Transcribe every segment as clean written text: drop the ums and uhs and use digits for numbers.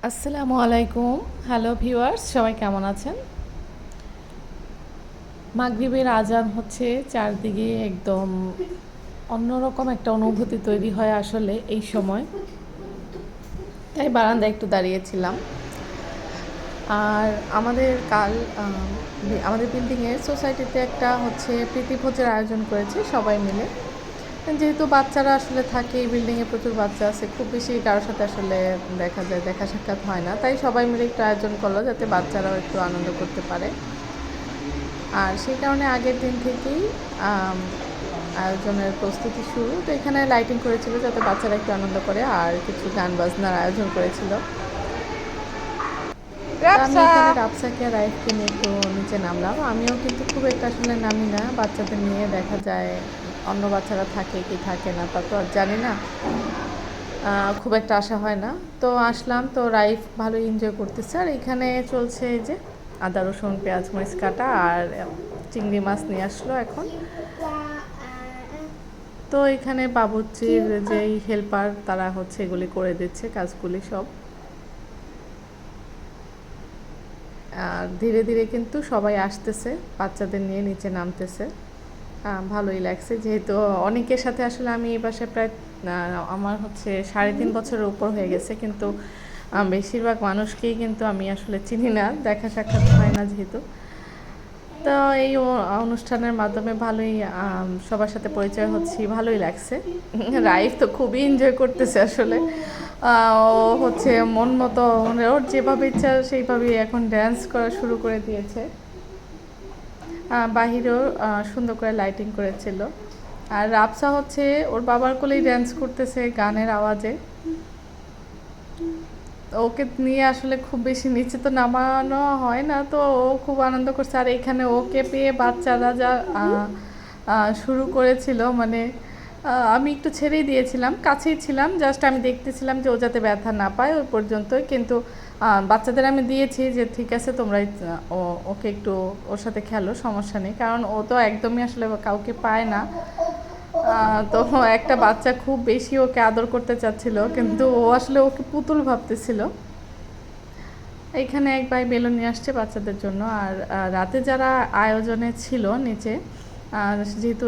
আসসালামু আলাইকুম। Hello viewers, সবাই কেমন আছেন? মাগরিবের আজান হচ্ছে, চারদিকে একদম অন্যরকম একটা অনুভূতি তৈরি হয় আসলে এই সময়। তাই বারান্দায় একটু দাঁড়িয়েছিলাম। আর আমাদের আমাদের বিল্ডিংয়ের সোসাইটিতে একটা হচ্ছে প্রীতিভোজের আয়োজন করেছে সবাই মিলে। যেহেতু বাচ্চারা আসলে থাকে, এই বিল্ডিংয়ে প্রচুর বাচ্চা আছে, খুব বেশি কারোর সাথে আসলে দেখা সাক্ষাৎ হয় না, তাই সবাই মিলে একটু আয়োজন করলো যাতে বাচ্চারাও একটু আনন্দ করতে পারে। আর সেই কারণে আগের দিন থেকেই আয়োজনের প্রস্তুতি শুরু। তো এখানে লাইটিং করেছিল যাতে বাচ্চারা একটু আনন্দ করে, আর কিছু গান বাজনার আয়োজন করেছিল। আমি এখানে রাফসাকে আর রাইফকে নিয়ে একটু নিচে নামলাম। আমিও কিন্তু খুব একটা আসলে নামি না, বাচ্চাদের নিয়ে দেখা যায় অন্য বাচ্চারা থাকে কি থাকে না তা তো আর জানি না, খুব একটা আসা হয় না। তো আসলাম, তো রাইফ ভালো এনজয় করতেছে। আর এখানে চলছে এই যে আদা রসুন পেঁয়াজ মরিচ কাটা, আর চিংড়ি মাছ নিয়ে আসলো এখন। তো এখানে বাবুর্চির যেই হেল্পার তারা হচ্ছে এগুলি করে দিচ্ছে কাজগুলি সব। আর ধীরে ধীরে কিন্তু সবাই আসতেছে, বাচ্চাদের নিয়ে নিচে নামতেছে। ভালোই লাগছে, যেহেতু অনেকের সাথে আসলে আমি এই বাসায় প্রায় আমার হচ্ছে 3.5 বছরের উপর হয়ে গেছে, কিন্তু বেশিরভাগ মানুষকেই কিন্তু আমি আসলে চিনি না, দেখা সাক্ষাৎ হয় না যেহেতু। তো এই অনুষ্ঠানের মাধ্যমে ভালোই সবার সাথে পরিচয় হচ্ছে, ভালোই লাগছে। রাইফ তো খুবই এনজয় করতেছে আসলে। ও হচ্ছে মন মতো, মানে ওর যেভাবে ইচ্ছা সেইভাবেই এখন ড্যান্স করা শুরু করে দিয়েছে। বাহিরেও সুন্দর করে লাইটিং করেছিল। আর রাবসা হচ্ছে ওর বাবার কোলেই ড্যান্স করতেছে গানের আওয়াজে। ওকে নিয়ে আসলে খুব বেশি নিচে তো নামানো হয় না, তো ও খুব আনন্দ করছে। আর এখানে ওকে পেয়ে বাচ্চারা যা শুরু করেছিল, মানে আমি একটু ছেড়েই দিয়েছিলাম, কাছেই ছিলাম, জাস্ট আমি দেখতেছিলাম যে ও যাতে ব্যথা না পায় ওই পর্যন্তই। কিন্তু বাচ্চাদের আমি দিয়েছি যে ঠিক আছে তোমরা ওকে একটু ওর সাথে খেলো, সমস্যা নেই, কারণ ও তো একদমই আসলে কাউকে পায় না। তো একটা বাচ্চা খুব বেশি ওকে আদর করতে চাচ্ছিল, কিন্তু ও আসলে ওকে পুতুল ভাবতেছিল। এখানে এক ভাই বেলুন নিয়ে আসছে বাচ্চাদের জন্য। আর রাতে যারা আয়োজনে ছিল নিচে, যেহেতু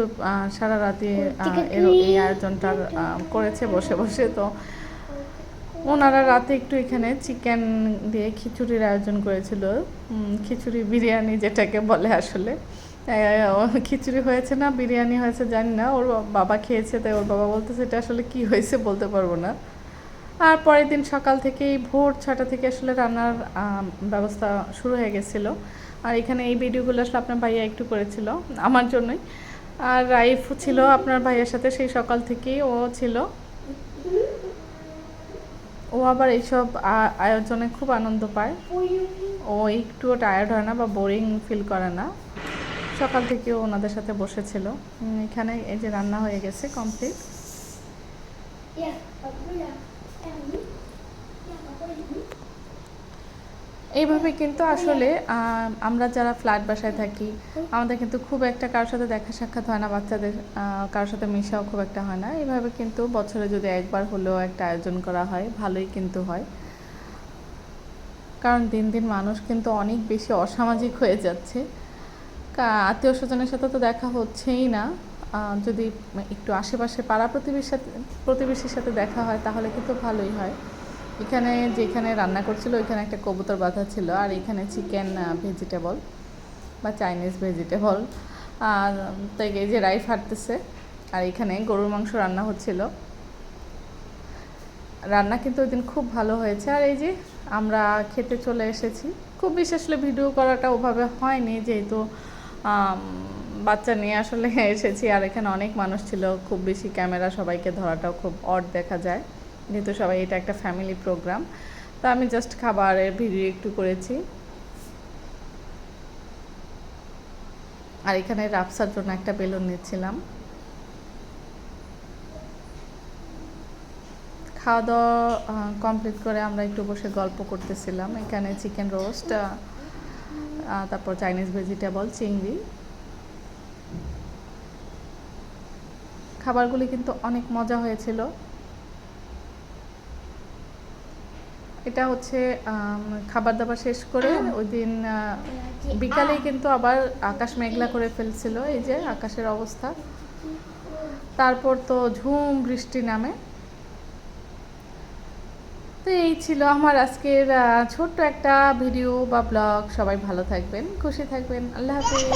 সারা রাতে এই আয়োজনটা করেছে বসে বসে, তো ওনারা রাতে একটু এখানে চিকেন দিয়ে খিচুড়ির আয়োজন করেছিল। খিচুড়ি বিরিয়ানি যেটাকে বলে আসলে। খিচুড়ি হয়েছে না বিরিয়ানি হয়েছে জানি না, ওর বাবা খেয়েছে, তাই ওর বাবা বলতেছে এটা আসলে কি হয়েছে বলতে পারবো না। আর পরের দিন সকাল থেকেই ভোর 6টা থেকে আসলে রান্নার ব্যবস্থা শুরু হয়ে গেছিলো। আর এখানে এই ভিডিওগুলো আসলে আপনার ভাইয়া একটু করেছিল আমার জন্যই। আর রাইফ ছিল আপনার ভাইয়ের সাথে সেই সকাল থেকেই, ও ছিল। ও আবার এইসব আয়োজনে খুব আনন্দ পায়, ও একটুও টায়ার্ড হয় না বা বোরিং ফিল করে না। সকাল থেকে ওনাদের সাথে বসেছিল। এখানে এই যে রান্না হয়ে গেছে কমপ্লিট। এইভাবে কিন্তু আসলে আমরা যারা ফ্ল্যাট বাসায় থাকি, আমাদের কিন্তু খুব একটা কারোর সাথে দেখা সাক্ষাৎ হয় না, বাচ্চাদের কারোর সাথে মেশাও খুব একটা হয় না। এইভাবে কিন্তু বছরে যদি একবার হলেও একটা আয়োজন করা হয়, ভালোই কিন্তু হয়। কারণ দিন দিন মানুষ কিন্তু অনেক বেশি অসামাজিক হয়ে যাচ্ছে, আত্মীয় স্বজনের সাথে তো দেখা হচ্ছেই না। যদি একটু আশেপাশে পাড়া প্রতিবেশীর সাথে দেখা হয় তাহলে কিন্তু ভালোই হয়। এখানে যেখানে রান্না করছিল ওইখানে একটা কবুতর বাঁধা ছিল, আর এখানে চিকেন ভেজিটেবল বা চাইনিজ ভেজিটেবল। আর তো এই যে রাইস হাঁটতেছে, আর এখানে গরুর মাংস রান্না হচ্ছিল। রান্না কিন্তু ওই দিন খুব ভালো হয়েছে। আর এই যে আমরা খেতে চলে এসেছি। খুব বেশি আসলে ভিডিও করাটা ওভাবে হয়নি, যেহেতু বাচ্চা নিয়ে আসলে এসেছি, আর এখানে অনেক মানুষ ছিল, খুব বেশি ক্যামেরা সবাইকে ধরাটাও খুব অড দেখা যায়, যেহেতু সবাই এটা একটা ফ্যামিলি প্রোগ্রাম। তো আমি জাস্ট খাবারের ভিডিও একটু করেছি। আর এখানে রাফসার জন্য একটা বেলুন নিচ্ছিলাম। খাওয়া দাওয়া কমপ্লিট করে আমরা একটু বসে গল্প করতেছিলাম। এখানে চিকেন রোস্ট, তারপর চাইনিজ ভেজিটেবল, চিংড়ি। খাবারগুলি কিন্তু অনেক মজা হয়েছিল। এটা হচ্ছে খাবার দাবার শেষ করে ওই দিন বিকালেই কিন্তু আবার আকাশ মেঘলা করে ফেলছিল, এই যে আকাশের অবস্থা। তারপর তো ঝুম বৃষ্টি নামে। তো এই ছিল আমার আজকের ছোট্ট একটা ভিডিও বা ব্লগ। সবাই ভালো থাকবেন, খুশি থাকবেন। আল্লাহ হাফেজ।